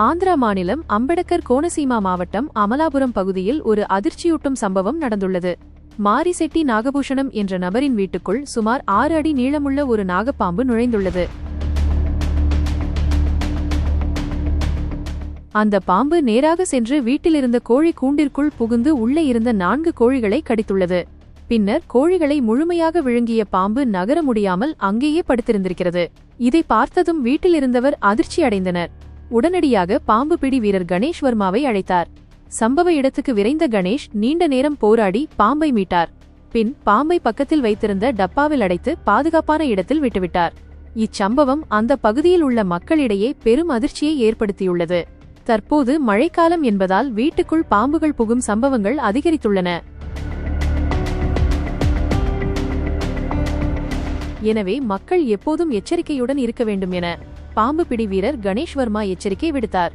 ஆந்திரா மாநிலம் அம்பேத்கர் கோனசீமா மாவட்டம் அமலாபுரம் பகுதியில் ஒரு அதிர்ச்சியூட்டும் சம்பவம் நடந்துள்ளது. மாரிசெட்டி நாகபூஷணம் என்ற நபரின் வீட்டுக்குள் சுமார் 6 அடி நீளமுள்ள ஒரு நாகப்பாம்பு நுழைந்துள்ளது. அந்த பாம்பு நேராக சென்று வீட்டிலிருந்த கோழி கூண்டிற்குள் புகுந்து உள்ளே இருந்த 4 கோழிகளை கடித்துள்ளது. பின்னர் கோழிகளை முழுமையாக விழுங்கிய பாம்பு நகர முடியாமல் அங்கேயே படுத்திருந்திருக்கிறது. இதை பார்த்ததும் வீட்டிலிருந்தவர் அதிர்ச்சி அடைந்தனர். உடனடியாக பாம்பு பிடி வீரர் கணேஷ் வர்மாவை அழைத்தார். சம்பவ இடத்துக்கு விரைந்த கணேஷ் நீண்ட நேரம் போராடி பாம்பை மீட்டார். பின் பாம்பை பக்கத்தில் வைத்திருந்த டப்பாவில் அடைத்து பாதுகாப்பான இடத்தில் விட்டுவிட்டார். இச்சம்பவம் அந்த பகுதியில் உள்ள மக்களிடையே பெரும் அதிர்ச்சியை ஏற்படுத்தியுள்ளது. தற்போது மழைக்காலம் என்பதால் வீட்டுக்குள் பாம்புகள் புகும் சம்பவங்கள் அதிகரித்துள்ளன. எனவே மக்கள் எப்போதும் எச்சரிக்கையுடன் இருக்க வேண்டும் என பாம்பு பிடி வீரர் கணேஷ் வர்மா எச்சரிக்கை விடுத்தார்.